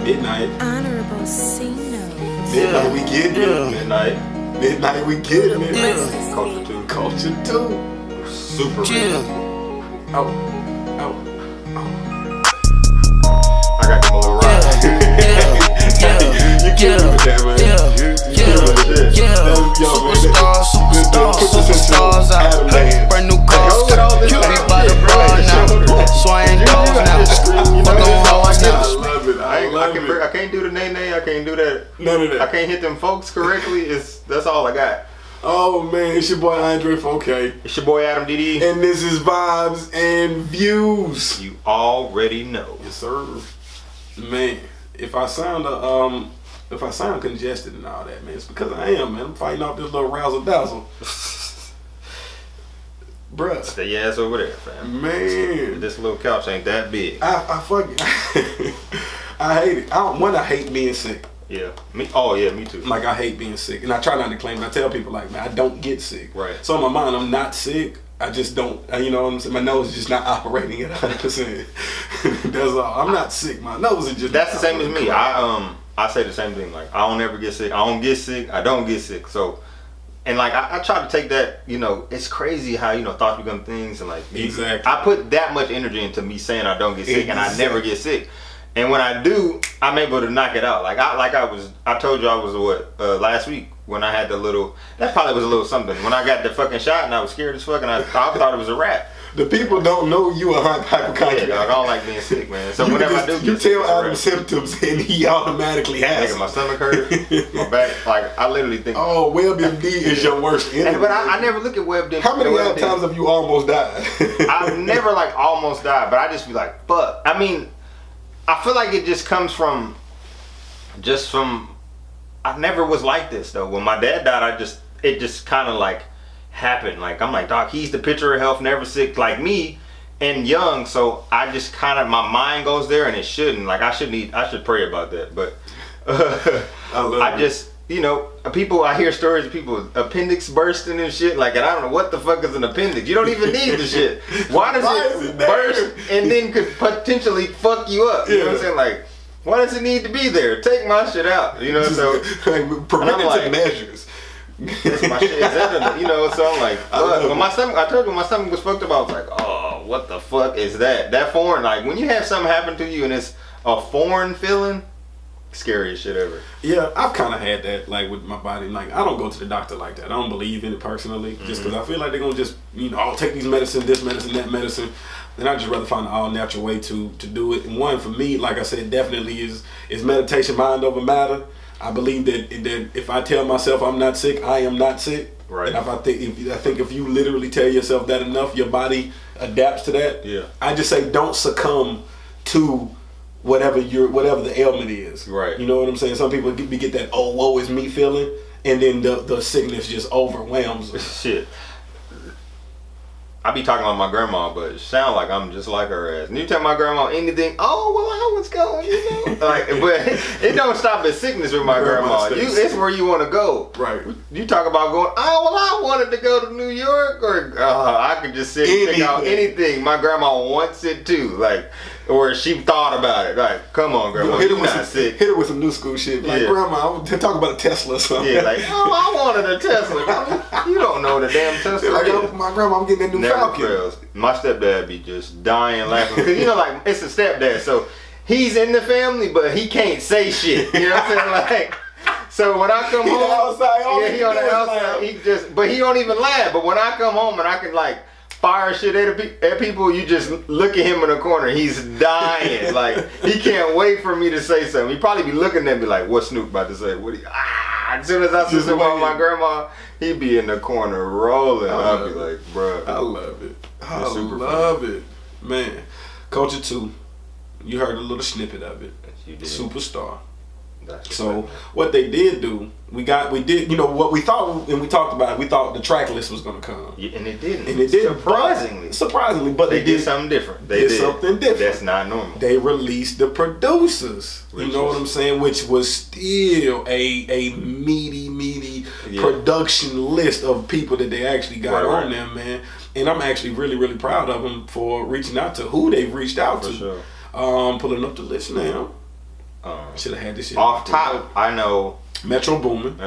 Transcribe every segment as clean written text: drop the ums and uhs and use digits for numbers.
Midnight. Honorable Sino. Midnight we get it. Midnight. Midnight we get it. Culture 2. Culture 2. Super real. Oh. I got them a little ride. You kill me with that, man. You kill me with that. Superstars out. Brand new cars. Cutie by the bar now. Swaying goals now. Fuck on hoes now. I love it. I can't do the nay. I can't do that. None of that. I can't hit them folks correctly. That's all I got. Oh man, it's your boy Andre 4K. It's your boy Adam DD. And this is Vibes and Views. You already know. Yes, sir. Man, if I sound congested and all that, man, it's because I am, man. I'm fighting off this little razzle dazzle. Bruh. Stay your ass over there, fam. Man. This little couch ain't that big. I fucking I hate it. I hate being sick. Yeah. Me. Oh yeah, me too. Like I hate being sick, and I try not to claim it. I tell people like, man, I don't get sick. Right. So in my mind, I'm not sick. I just don't. You know what I'm saying? My nose is just not operating at 100%. That's all. I'm not sick. My nose is just. That's the same as me. I say the same thing. Like I don't ever get sick. I don't get sick. I don't get sick. So. And like I try to take that, you know, it's crazy how, you know, thoughts become things, and like exactly. I put that much energy into me saying I don't get sick, and I never get sick. And when I do, I'm able to knock it out. I told you I was last week when I had the little, that probably was a little something. When I got the fucking shot and I was scared as fuck and I thought it was a wrap. The people don't know you are hypochondriac. Yeah, dog, I don't like being sick, man. So whenever I do get you sick, tell Adam symptoms and he automatically has nigga, my stomach hurt, my back, like I literally think. Oh, WebMD is your worst enemy. But I never look at WebMD. How many times have you almost died? I've never like almost died, but I just be like, fuck. I mean, I feel like it just comes from, I never was like this though. When my dad died, it just kind of like happened. Like I'm like, doc, he's the picture of health, never sick like me and young. So I just kind of, my mind goes there, and it shouldn't. Like I should pray about that. But I just, you know, I hear stories of people appendix bursting and shit. Like, and I don't know what the fuck is an appendix. You don't even need the shit. Why does it burst and then could potentially fuck you up? You know what I'm saying? Like, why does it need to be there? Take my shit out. You know, so like, preventative measures. That's my shit. You know, so I'm like, when I told you when my stomach was fucked up, I was like, oh, what the fuck is that? That foreign, like when you have something happen to you and it's a foreign feeling, scariest shit ever. Yeah, I've kind of had that, like with my body. Like I don't go to the doctor like that. I don't believe in it personally, just because I feel like they're gonna just, you know, I'll take these medicine, this medicine, that medicine. Then I just rather find an all natural way to do it. And one for me, like I said, definitely is meditation, mind over matter. I believe that if I tell myself I'm not sick, I am not sick. Right. And I think if you literally tell yourself that enough, your body adapts to that. Yeah. I just say don't succumb to whatever the ailment is. Right. You know what I'm saying? Some people get that woe is me feeling, and then the sickness just overwhelms them. Shit. I be talking about my grandma, but it sound like I'm just like her ass. And you tell my grandma anything, oh, well, I was going, you know? Like, but it don't stop at sickness with my grandma. It's where you want to go. Right. You talk about going, oh, well, I wanted to go to New York, or I could just sit and think out anything. My grandma wants it too. Like, or she thought about it. Like, come on, grandma, you're not sick. Hit her with some new school shit. Like, grandma, I want to talk about a Tesla or something. Yeah, like, oh, I wanted a Tesla. You don't know the damn Tesla. Like, my grandma, I'm getting that new Falcon. Fails. My stepdad be just dying laughing. Because, you know, like, it's a stepdad, so he's in the family, but he can't say shit. You know what I'm saying? Like, so when I come home, he on the outside, but he don't even laugh. But when I come home and I can, like, fire shit at people, you just look at him in the corner. He's dying. Like, he can't wait for me to say something. He probably be looking at me like, what's Snoop about to say? As soon as I see something about my grandma, he be in the corner rolling. I'll be like, bruh. I love it. I love it. Man, Culture 2, you heard a little snippet of it. You did. Superstar. So what they did do, we did, you know, what we thought, and we talked about it, we thought the track list was going to come. Yeah, and it didn't. And it didn't. Surprisingly. But they did something different. They did something different. That's not normal. They released the producers. You know what I'm saying? Which was still a meaty production list of people that they actually got on there, man. And I'm actually really, really proud of them for reaching out to who they've reached out to. For sure. Pulling up the list now. Should have had this shit. Off top, I know Metro Boomin,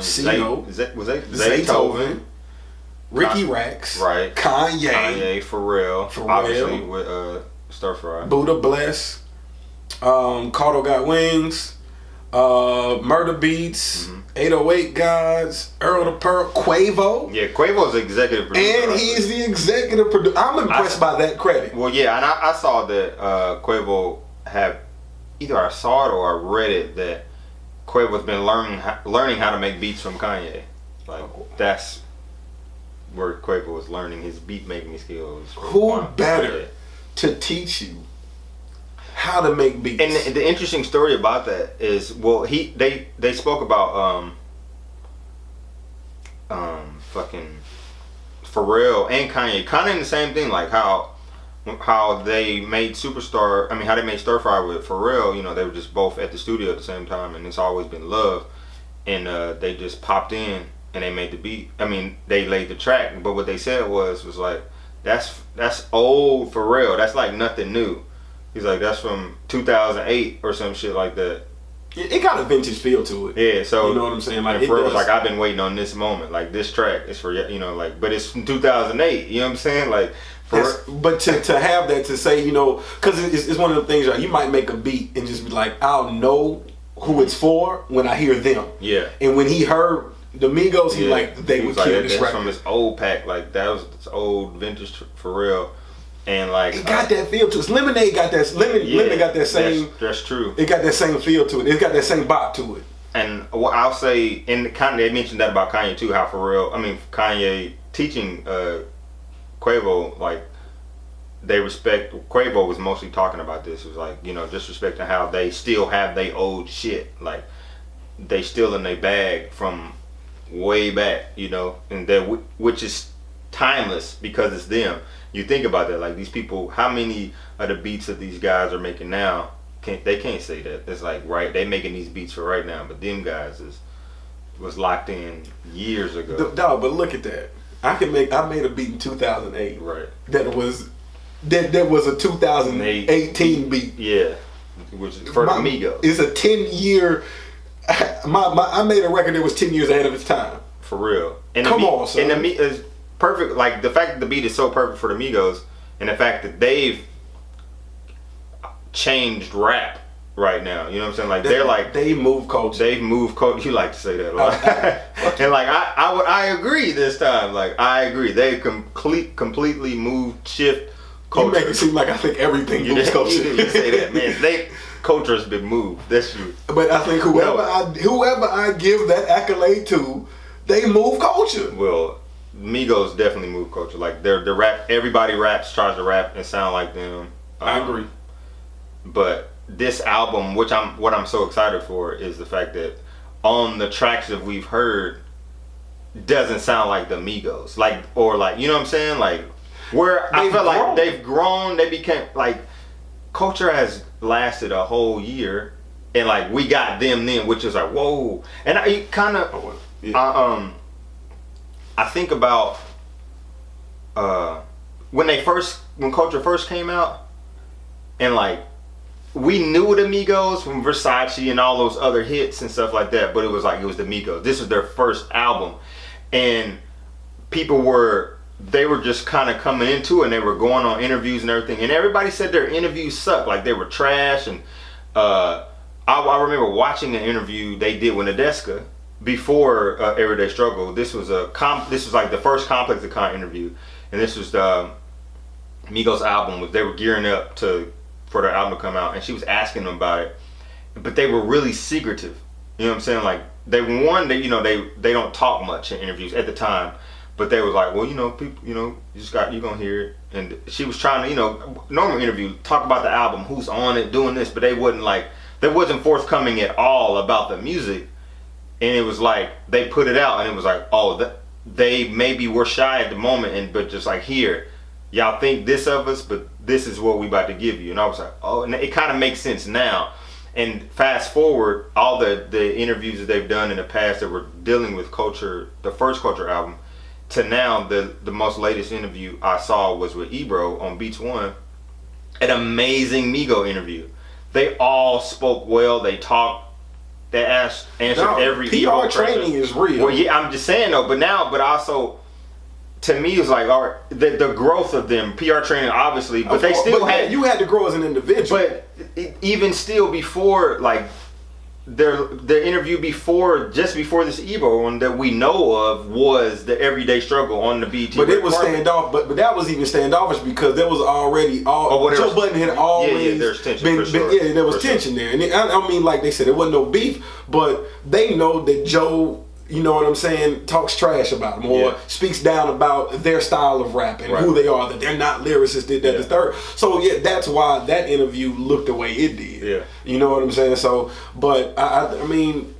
Cino, Zaytoven, Ricky Rax, right? Kanye, Pharrell, obviously with Stir Fry, Buddha Bless, Cardo Got Wings, Murder Beats, 808 Gods, Earl the Pearl, Quavo. Yeah, Quavo's the executive producer. And he's the executive producer. I'm impressed by that credit. Well, yeah, and I saw that Quavo have, either I saw it or I read it, that Quavo's been learning how to make beats from Kanye. Like, that's where Quavo was learning his beat making skills. Who better to teach you how to make beats? And the interesting story about that is, well, they spoke about fucking Pharrell and Kanye, kind of in the same thing, like how they made Superstar. I mean, how they made Stir Fry with Pharrell. You know, they were just both at the studio at the same time, and it's always been love. And they just popped in and they made the beat. I mean, they laid the track, but what they said was like, that's old Pharrell. That's like nothing new. He's like, that's from 2008 or some shit like that. It got a vintage feel to it. Yeah, so you know what I'm saying. Like, Pharrell was like, I've been waiting on this moment. Like, this track is for, you know, like, but it's from 2008. You know what I'm saying? Like, but to have that, to say, you know, because it's one of the things, like, you might make a beat and just be like, I'll know who it's for when I hear them. Yeah. And when he heard the Migos, he they would kill this record. From this old pack, like, that was this old vintage Pharrell. And like, it got that feel to it. Lemonade got that. Lemon got that same. That's true. It got that same feel to it. It got that same bop to it. And what I'll say, and kind of they mentioned that about Kanye too. How Kanye teaching Quavo, like, they respect. Quavo was mostly talking about this. It was like, you know, just respecting how they still have their old shit. Like, they still in their bag from way back, you know, and that which is timeless because it's them. You think about that, like, these people, how many of the beats that these guys are making now, they can't say that. It's like, right, they making these beats for right now, but them guys was locked in years ago. Dog, but look at that. I made a beat in 2008. Right. That was a 2018 beat. Yeah. Which is for the Migos. It's a 10-year. I made a record that was 10 years ahead of its time. For real. And Come on, son. And the is perfect. Like, the fact that the beat is so perfect for the Migos, and the fact that they've changed rap right now. You know what I'm saying? Like, they're like, they move culture. They've moved culture. You like to say that a lot. And like, I agree this time. Like, I agree. They completely moved, shift culture. You make it seem like I think everything moves culture. You say that, man. Culture has been moved. That's true. But I think whoever I give that accolade to, they move culture. Well, Migos definitely move culture. Like, the rap, everybody tries to rap and sound like them. I agree. But this album, what I'm so excited for, is the fact that on the tracks that we've heard, doesn't sound like the Migos. Like, or like, you know what I'm saying? Like, where I feel like they've grown, they became, like, culture has lasted a whole year, and like, we got them then, which is like, whoa. And I kind of, I think about when culture first came out, and like, we knew the Migos from Versace and all those other hits and stuff like that, but it was the Migos. This was their first album, and people were just kind of coming into it, and they were going on interviews and everything, and everybody said their interviews sucked, like they were trash. And I remember watching an interview they did with Nadeska before Everyday Struggle. This was like the first Complex of Con interview, and this was the Migos album. They were gearing up for their album to come out, and she was asking them about it, but they were really secretive. You know what I'm saying? Like, they don't talk much in interviews at the time. But they was like, well, you know, people, you know, you're gonna hear it. And she was trying to, you know, normal interview, talk about the album, who's on it, doing this, but they wasn't forthcoming at all about the music. And it was like, they put it out, and it was like, oh, they maybe were shy at the moment, but just like, here, y'all think this of us, but this is what we about to give you. And I was like, oh, and it kind of makes sense now. And fast forward, all the interviews that they've done in the past that were dealing with culture, the first Culture album, to now, the most latest interview I saw was with Ebro on Beats One. An amazing Migo interview. they all spoke well. They talked. They answered every PR training is real. Well, yeah, I'm just saying though. But also, to me, it's like, all right, the growth of them. PR training, obviously, but they still had. You had to grow as an individual. But even still, before like their interview just before this Evo one that we know of was the everyday struggle on the BET. But it was standoff. But that was even standoffish because there was already Joe Budden had always there's tension. there was tension there, and I mean, like they said, it wasn't no beef, but they know that Joe. You know what I'm saying? Talks trash about them or speaks down about their style of rap and who they are, that they're not lyricists, did that, the third. So, yeah, that's why that interview looked the way it did. Yeah. You know what I'm saying? So, but, I mean,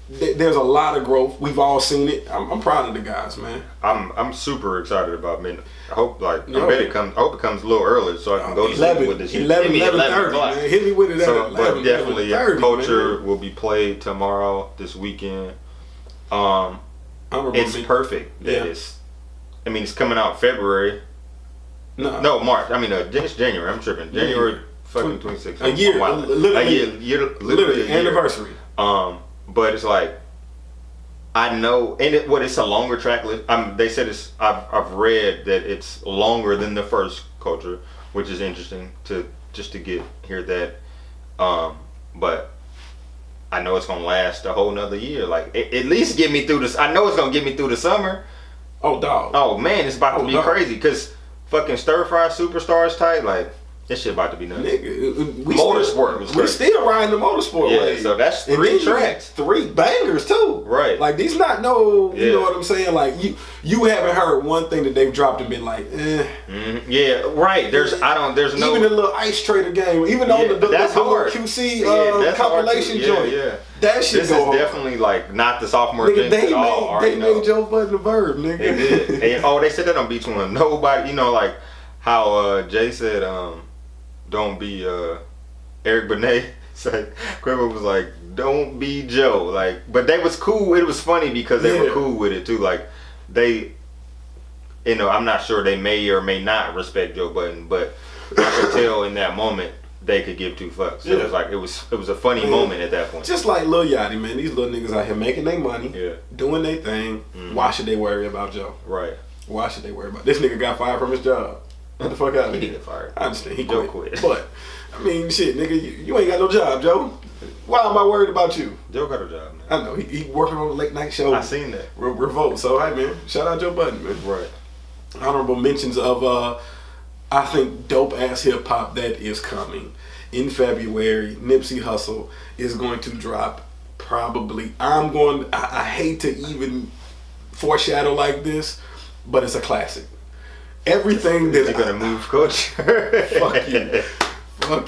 there's a lot of growth. We've all seen it. I'm proud of the guys, man. I'm super excited about it. I hope, I hope it comes a little early so I can go to sleep with this. 11:30, man. Hit me with it at 11. But definitely, Culture man. will be played tomorrow, this weekend. It's perfect. That it's coming out February. No, March. I mean, it's January. I'm tripping. January fucking 26th. A year, literally anniversary. But it's like I know, and it's a longer track list. They said it's. I've read that it's longer than the first Culture, which is interesting to hear that. But I know it's gonna last a whole nother year. Like at least get me through this. I know it's gonna get me through the summer. Oh dog. Oh man, it's about to be crazy because fucking Stir Fry Superstars type. Like this shit about to be nuts. Nigga, we still riding the motorsport wave. So that's 3 tracks, 3 bangers too. Right. Like these not no. You know what I'm saying? Like you haven't heard one thing that they've dropped and been like, eh. Mm-hmm. Yeah. Right. There's no even the little Ice Trader game. Even on the QC compilation joint. Yeah. That shit This is definitely like not the sophomore jinx at all. They made Joe Budden a verb, nigga. They did. And, they said that on Beach One. Nobody, you know, like how Jay said, don't be Eric Benet. Said Quavo was like, don't be Joe. Like, but they was cool. It was funny because they were cool with it too. Like they, you know, I'm not sure they may or may not respect Joe Budden, but I could tell in that moment they could give 2 fucks. So it was like it was a funny moment at that point. Just like Lil Yachty, man. These little niggas out here making their money, doing their thing. Mm-hmm. Why should they worry about Joe? Right. Why should they worry about this nigga got fired from his job? Get the fuck out of here. He didn't get fired. I understand. He Joe quit. quit. But I mean, shit, nigga, you ain't got no job, Joe. Why am I worried about you? Joe got a job, man. I know. He working on a late night show. I seen that. Revolt. So, hey, man, shout out Joe Budden, man. Right. Honorable mentions of, I think, dope ass hip hop that is coming. In February, Nipsey Hussle is going to drop probably. I hate to even foreshadow like this, but it's a classic. Everything that you're gonna move, Coach. Fuck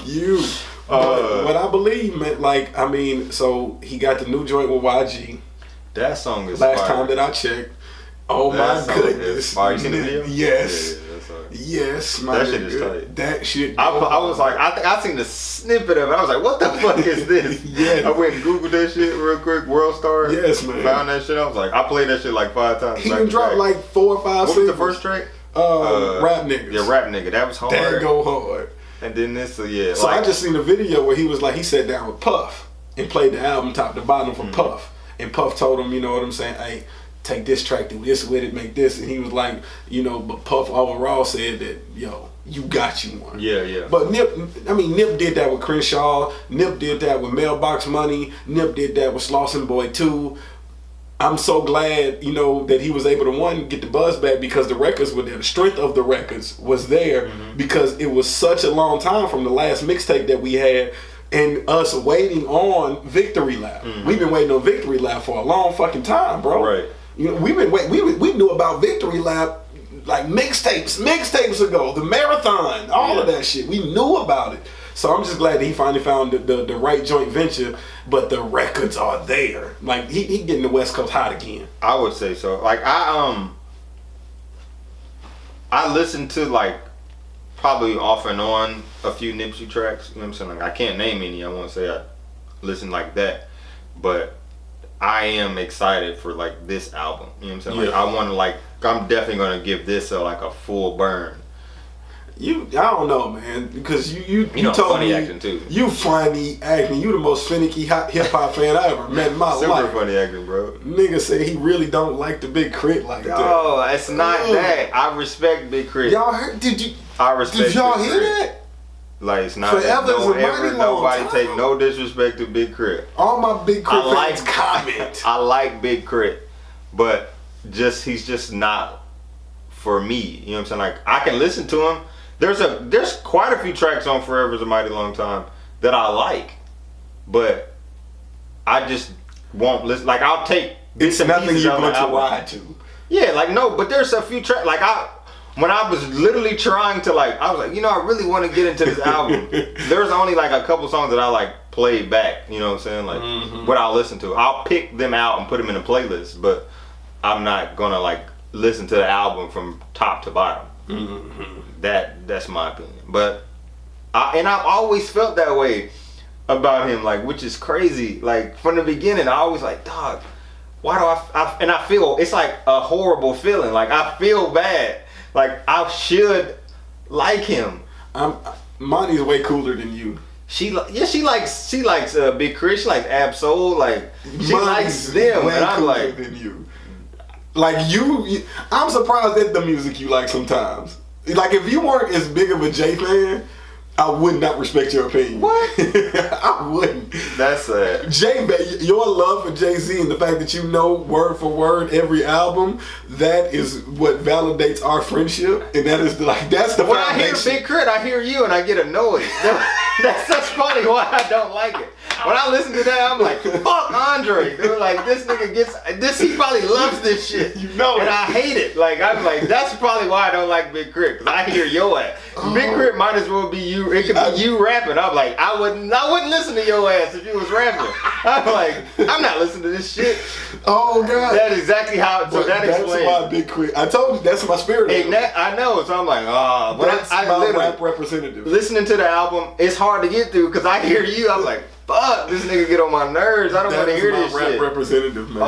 you. But I believe, man. Like, I mean, so he got the new joint with YG. That song is last fire. time that I checked. Oh my goodness! You seen the video? Yes. Yeah, yes, my that shit is tight. That shit. I was like, I seen the snippet of it. I was like, what the fuck is this? Yeah. I went and Googled that shit real quick. World Star. Yes, man. Found that shit. I was like, I played that shit like 5 times. He even dropped like 4 or 5. What was the first track? Rap Niggas. Yeah, Rap Nigga. That was hard. That go hard. And then this, So I just seen a video where he was like, he sat down with Puff and played the album top to bottom for Puff. And Puff told him, you know what I'm saying, hey, take this track, do this with it, make this. And he was like, you know, but Puff overall said that, yo, you got you one. Yeah. But Nip did that with Crenshaw. Nip did that with Mailbox Money. Nip did that with Slauson Boy 2. I'm so glad, you know, that he was able to, get the buzz back because the records were there. The strength of the records was there because it was such a long time from the last mixtape that we had and us waiting on Victory Lap. We've been waiting on Victory Lap for a long fucking time, bro. Right. You know, we've been waiting. We knew about Victory Lap like mixtapes ago, the marathon, all of that shit. We knew about it. So I'm just glad that he finally found the right joint venture, but the records are there. Like he getting the West Coast hot again. I would say so. Like I listened to like probably off and on a few Nipsey tracks. You know what I'm saying? Like I can't name any. I won't say I listened like that, but I am excited for like this album. You know what I'm saying? Like I want to I'm definitely gonna give this a full burn. I don't know, man, because you know, told funny me acting too. You funny acting. You the most finicky hip hop fan I ever met in my Super life. funny acting, bro. Nigga said he really don't like the Big Crit like that. Oh, it's not that. I respect Big Crit. Y'all heard? I respect. Did y'all Big hear Crit. that? Like it's not Forever that. is a Don't mighty ever long nobody time. take no disrespect to Big Crit. All my Big Crit fans like comment. I like Big Crit, but he's just not for me. You know what I'm saying? Like I can listen to him. There's quite a few tracks on Forever's a Mighty Long Time that I like, but I just won't listen. Like I'll take bits and Nothing pieces you're of going the to album. ride to. Yeah, like no, but there's a few tracks like when I was literally trying to I was like, I really want to get into this album. There's only like a couple songs that I like played back, you know what I'm saying? Like what I'll listen to. I'll pick them out and put them in a playlist, but I'm not gonna like listen to the album from top to bottom. That's my opinion. But I've always felt that way about him, like, which is crazy. Like from the beginning, I always like, dog, why do I feel it's like a horrible feeling. Like I feel bad. Like I should like him. Monty's way cooler than you. She likes Big Crit. She likes Absol. Like she Monty's likes them, way and I'm cooler like, than you. Like you, I'm surprised at the music you like sometimes. Like if you weren't as big of a Jay fan, I would not respect your opinion. What? I wouldn't. That's sad. Your love for Jay-Z and the fact that you know word for word every album, that is what validates our friendship, and that's the When I hear foundation. Big Crit, I hear you and I get annoyed. That's funny why I don't like it. When I listen to that, I'm like, fuck Andre. Dude, like this nigga gets this. He probably loves this shit. You know and it. I hate it. Like I'm like, that's probably why I don't like Big Crit, because I hear your ass. Big Crit might as well be you. It could be you rapping. I'm like, I wouldn't listen to your ass if you was rapping. I'm like, I'm not listening to this shit. Oh God. That's exactly how. So that that's explains. why Big Crit. I told you that's my spirit. I know. So I'm like, but That's I my literally rap representative. listening to the album. It's hard to get through because I hear you. I'm like, fuck, this nigga get on my nerves. I don't want to hear this rap shit. representative, man.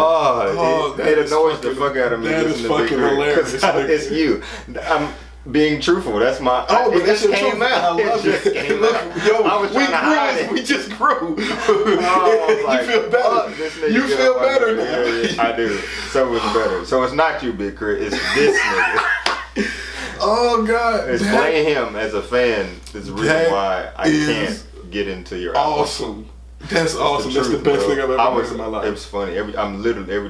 It is annoys the fucking- fuck out of me. That is listening to Big fucking Crit, hilarious. 'cause it's you. I'm being truthful. That's my. Oh, but it that's just your came truth. out. I love It just it. came Look, out. yo, I was we trying to hide it. grew. We just grew. I was like, you feel better. fuck, this nigga You get feel on my better nerves. now. Yeah, I do. So much better. So it's not you, Big Crit. It's this nigga. Oh God. It's playing him as a fan is the reason that why I is can't get into your album. Awesome. That's awesome. The That's the truth, best bro. thing I've ever heard in my life. It was funny. Every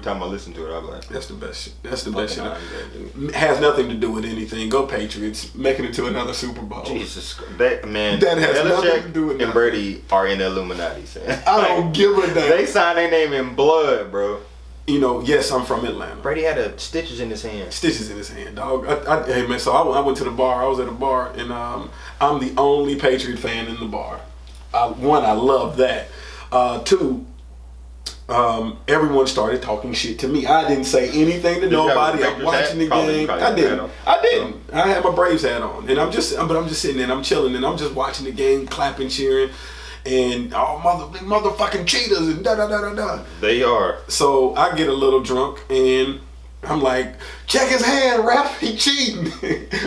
time I listen to it, I'm like, That's the best shit. That's the best fucking shit. Andre, dude. Has nothing to do with anything. Go Patriots. Making it to another Super Bowl. Jesus, man. That has nothing Belichick to do with and nothing. Brady are in the Illuminati. Son. I don't give a damn. They signed their name in blood, bro. You know, yes, I'm from Atlanta. Brady had stitches in his hand. Stitches in his hand, dog. Hey man, so I went to the bar. I was at a bar, and I'm the only Patriot fan in the bar. One, I love that. Two, everyone started talking shit to me. I didn't say anything to nobody. I'm watching the game. I didn't. I had my Braves hat on, and I'm just sitting there, and I'm chilling, and I'm just watching the game, clapping, cheering, and motherfucking cheaters and da da da da da. They are. So I get a little drunk, and I'm like, check his hand, ref, he cheating.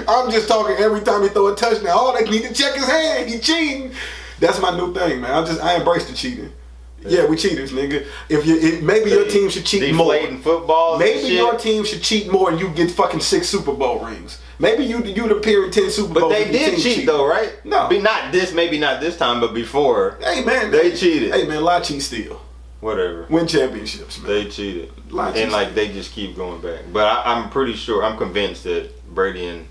I'm just talking every time he throw a touchdown. Oh, they need to check his hand, he cheating. That's my new thing, man. I embrace the cheating. Yeah, we cheaters, nigga. Maybe your team should cheat more. Deflating footballs. Maybe your team should cheat more, and you get fucking 6 Super Bowl rings. Maybe you'd appear in 10 Super Bowls. But they if your did team cheat though, right? No. Maybe not this time, but before. Hey man, they cheated. Hey man, lie, cheat, steal. Whatever. Win championships, man. They cheated. Lie, cheat, And like steal. they just keep going back. But I'm pretty sure, I'm convinced that Brady and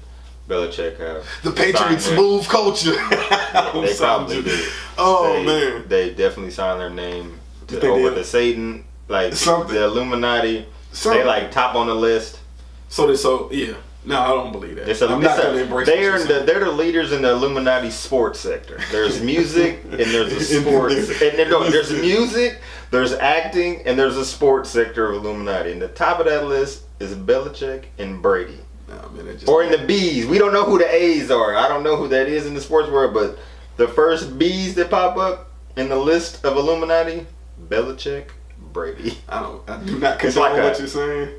Belichick have The Patriots signed their- move culture. They probably did. Oh man. They definitely signed their name They over did. the Satan, like Something. the Illuminati. Something. They like top on the list. So yeah. No, I don't believe that. I'm not gonna embrace. They're the leaders in the Illuminati sports sector. There's music and there's a sports there's music, there's acting, and there's a sports sector of Illuminati. And the top of that list is Belichick and Brady. Nah, man, Or in the B's. We don't know who the A's are. I don't know who that is in the sports world, but the first B's that pop up in the list of Illuminati, Belichick, Brady. I do not It's condone like what you're saying.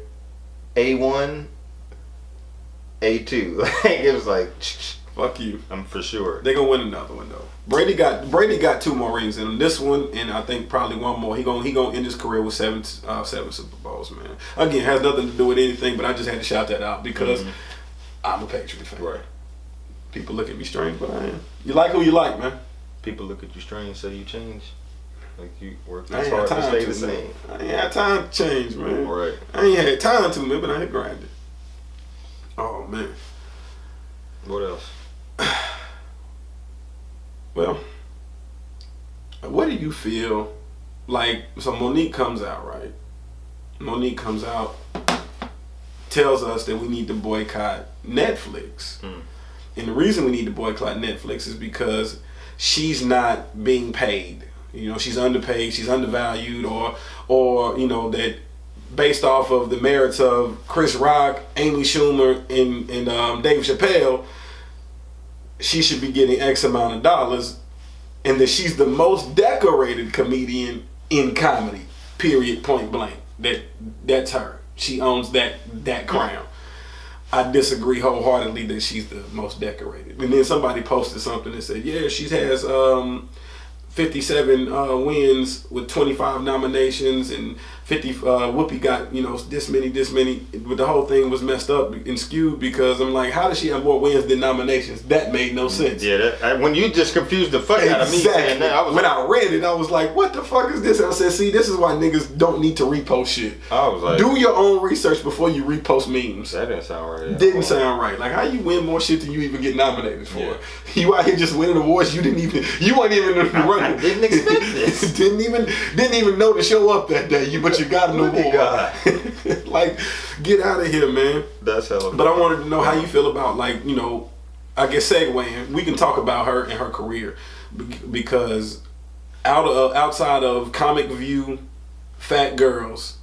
A1, A2. Like it was like Fuck you. I'm for sure. They gonna win another one though. Brady got 2 more rings in him. This one, and I think probably one more. He gonna end his career with 7 Super Bowls, man. Again, has nothing to do with anything, but I just had to shout that out because I'm a Patriot fan. Right. People look at me strange, but I am. You like who you like, man. People look at you strange, say you change. Like you work I as ain't hard had to time stay to, the same. I ain't had time to change, man. Right. I ain't had time to, man, but I had grinded. Oh man. What else? Well, what do you feel like? So Monique comes out, right? Monique comes out, tells us that we need to boycott Netflix. And the reason we need to boycott Netflix is because she's not being paid. You know, she's underpaid, she's undervalued, or you know, that based off of the merits of Chris Rock, Amy Schumer, and Dave Chappelle, she should be getting X amount of dollars, and that she's the most decorated comedian in comedy. Period. Point blank. That's her. She owns that crown. I disagree wholeheartedly that she's the most decorated. And then somebody posted something that said, yeah, she has 57 wins with 25 nominations, and 50 Whoopi got, you know, this many, but the whole thing was messed up and skewed because I'm like, how does she have more wins than nominations? That made no sense. Yeah, when you just confused the fuck out of me saying that, I read it, I was like, what the fuck is this? And I said, see, this is why niggas don't need to repost shit. I was like, do your own research before you repost memes. That didn't sound right. Didn't sound right. Like, how you win more shit than you even get nominated for? Yeah. You out here just winning awards you weren't even in the running. I didn't expect this. didn't even know to show up that day. But you got an award. Like, get out of here, man. That's hella. But I wanted to know how you feel about, like, you know, I guess segueing, we can talk about her and her career because outside of Comic View, Fat Girls,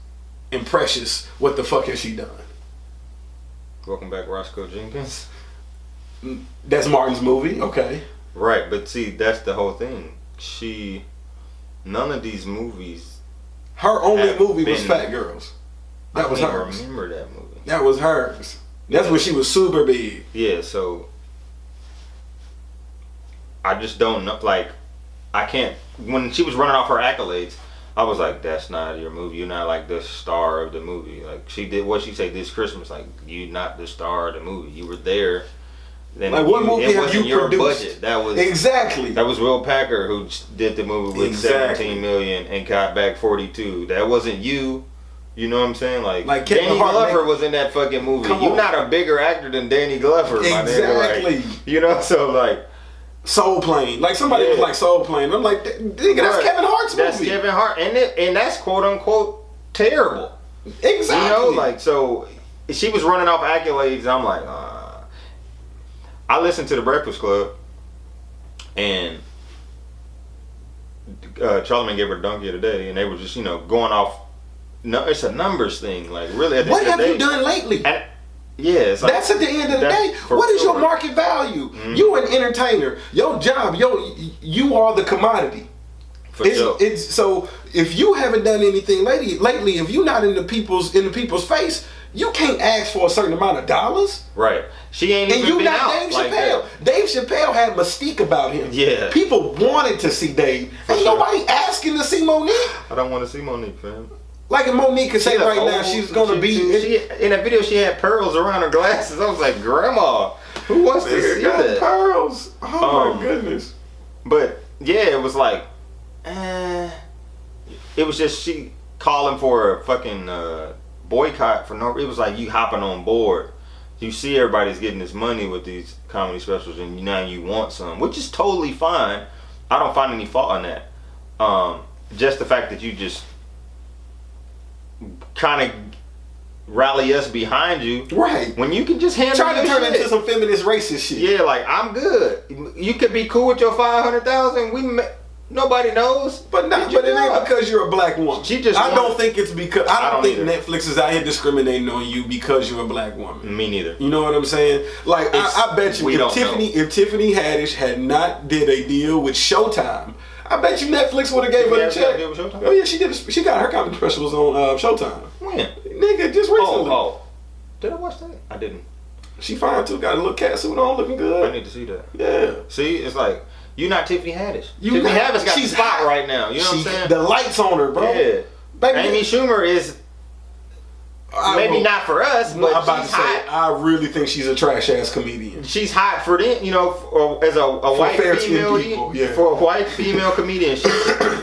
and Precious, what the fuck has she done? Welcome Back, Roscoe Jenkins. That's Martin's movie, okay. Right, but see, that's the whole thing. None of these movies. Her only movie was Fat Girls. That was hers. I remember that movie. That was hers. That's when she was super big. Yeah, so I just don't know. Like, I can't. When she was running off her accolades, I was like, "That's not your movie. You're not like the star of the movie." Like, she did what she said this Christmas. Like, you're not the star of the movie. You were there. Then like, what movie have you produced? Budget. That was exactly. That was Will Packer who did the movie with 17 million and got back 42. That wasn't you. You know what I'm saying? Like Danny Glover was in that fucking movie. You're not a bigger actor than Danny Glover. Exactly. Like, you know, so like Soul Plane. Like, somebody was like Soul Plane. I'm like, nigga, that's Kevin Hart's movie. That's Kevin Hart, and that's quote unquote terrible. Exactly. You know, like, so she was running off accolades, and I'm like, I listened to The Breakfast Club, and Charlamagne gave her a donkey of the day, and they were just, you know, going off. No, it's a numbers thing. Like, really, at the what end of the day, have you done lately? Yeah, it's like, that's at the end of the day. What is your market value? Mm-hmm. You an entertainer. Your job, you are the commodity. It's so if you haven't done anything lately, if you're not in the people's face, you can't ask for a certain amount of dollars. Right. She ain't even been out. And you not Dave Chappelle. Like Dave Chappelle had mystique about him. Yeah. People wanted to see Dave. Ain't nobody asking to see Monique. I don't want to see Monique, fam. Like, if Monique could say right now she's gonna be in that video, she had pearls around her glasses. I was like, Grandma, who wants to see that? Pearls. Oh my goodness. But yeah, it was like, it was just she calling for a fucking boycott for no. It was like you hopping on board. You see everybody's getting this money with these comedy specials, and now you want some, which is totally fine. I don't find any fault in that. Just the fact that you just kind of rally us behind you, right? When you can just handle try to turn into some feminist racist shit. Yeah, like, I'm good. You could be cool with your 500,000. Nobody knows, but it ain't because you're a black woman. I don't think it's because I don't think Netflix is out here discriminating on you because you're a black woman. Me neither. You know what I'm saying? Like, I bet you if Tiffany Haddish had not did a deal with Showtime, I bet you Netflix would have gave her a check. Oh yeah, she did. She got her comedy specials on Showtime. When? Nigga, just recently. Oh, did I watch that? I didn't. She fine too. Got a little cat suit on, looking good. I need to see that. Yeah. See, it's like you're not Tiffany Haddish. You Tiffany not- Haddish got the she's spot hot. right now. You know what I'm saying? The lights on her, bro. Yeah. Baby, Amy Schumer is maybe not for us, but I'm about she's to say, hot. I really think she's a trash ass comedian. She's hot for them, you know, as a white fair-skinned female. people, yeah. For a white female comedian,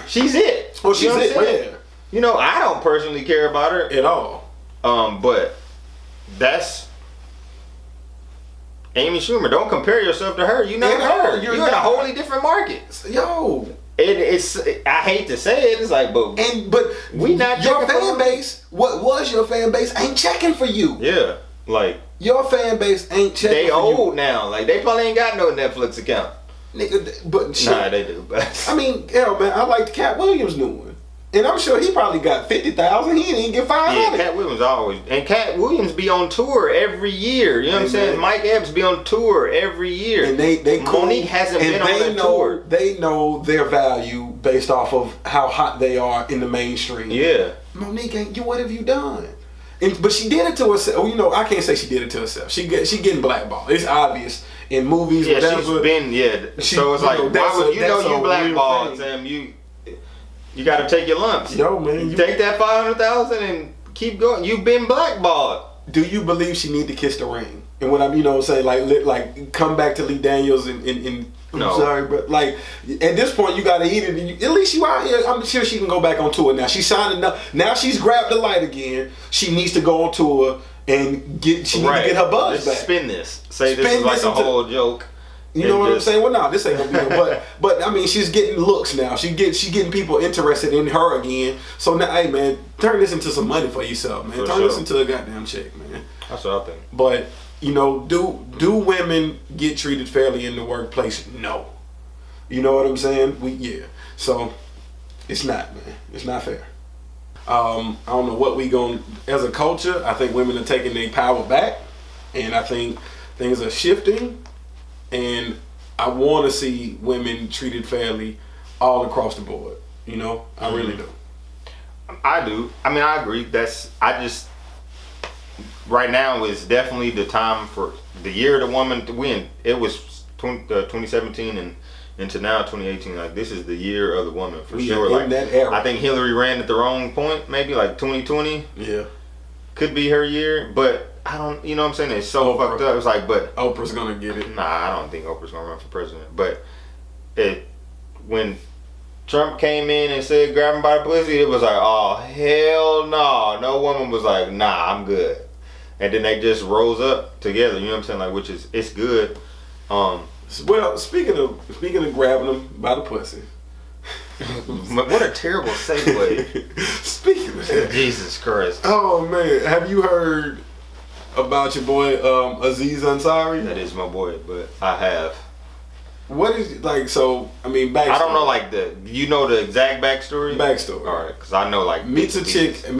she's it. Oh, she's You know what it, I'm saying? yeah. You know, I don't personally care about her, At all. but that's Amy Schumer. Don't compare yourself to her. You're not her. You're in a wholly different market. Yo. It's. I hate to say it. It's like, but we not your checking fan for- base. What was your fan base ain't checking for you. Yeah, like Your fan base ain't checking they for old now. Like they probably ain't got no Netflix account. you. Nigga, but shit. Nah, they do. But I mean, hell, man, I like the Cat Williams new one. And I'm sure he probably got 50,000. He didn't even get 500. yeah, Cat Williams always, and Cat Williams be on tour every year. You know what I'm saying? man. Mike Epps be on tour every year. And they cool. Monique hasn't And been on they that know, tour. They know their value based off of how hot they are in the mainstream. Yeah. Monique ain't. What have you done? But she did it to herself. You know, I can't say she did it to herself. She getting blackballed. It's obvious in movies. Yeah, whatever. she's been, so it's like, why would you blackballed, Sam? You got to take your lumps. Yo, man, you take that 500,000 and keep going. You've been blackballed. Do you believe she need to kiss the ring? And what I'm, saying, like come back to Lee Daniels and No. I'm sorry, but like at this point you gotta eat it. At least you out here. I'm sure she can go back on tour now. She's signing up. Now she's grabbed the light again. She needs to go on tour and get. She needs to get her buzz back. Spin this. Say this Spin is like this a into- whole joke. You know what I'm saying? Well, no, this ain't gonna be. But I mean, she's getting looks now. She getting people interested in her again. So now, hey man, turn this into some money for yourself, man. Turn this into a goddamn check, man. That's what I think. But do women get treated fairly in the workplace? No. You know what I'm saying? So it's not, man. It's not fair. I don't know what we going as a culture. I think women are taking their power back, and I think things are shifting. And I want to see women treated fairly all across the board. I really do. I do. I mean, I agree. Right now is definitely the time for the year of the woman to win. It was 2017 and into now 2018. Like, this is the year of the woman for sure. In like that era. I think Hillary ran at the wrong point. Maybe like 2020. Yeah. Could be her year, but I don't. You know what I'm saying? It's so Oprah. fucked up. It's like, but Oprah's gonna get it. nah, I don't think Oprah's gonna run for president. But when Trump came in and said grab him by the pussy, it was like, oh hell no. No woman was like, nah, I'm good. And then they just rose up together. You know what I'm saying? Like, which is, it's good. Well, speaking of grabbing them by the pussy. What a terrible segue. Speaking of that, Jesus Christ. oh man, have you heard about your boy Aziz Ansari? That is my boy, but I have. What is like? So I mean, backstory. I don't know like the exact backstory. Backstory. All right, because I know like meets a chick at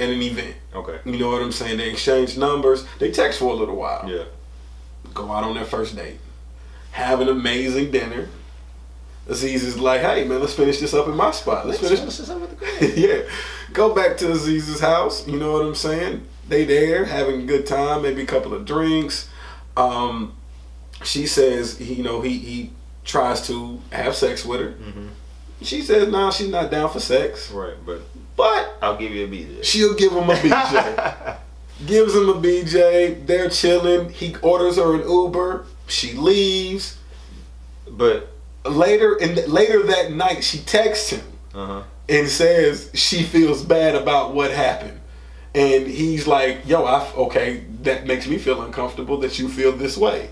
an event. Okay. You know what I'm saying? They exchange numbers. They text for a little while. Yeah. Go out on their first date. Have an amazing dinner. Aziz is like, hey man, let's finish this up in my spot. Let's finish this up with the girl. Yeah. Go back to Aziz's house. You know what I'm saying? They there having a good time, maybe a couple of drinks. She says, he tries to have sex with her. Mm-hmm. She says, no, she's not down for sex. Right, But I'll give you a BJ. she'll give him a BJ. Gives him a BJ. They're chilling. He orders her an Uber. She leaves. But Later that night, she texts him and says she feels bad about what happened. And he's like, yo, okay, that makes me feel uncomfortable that you feel this way.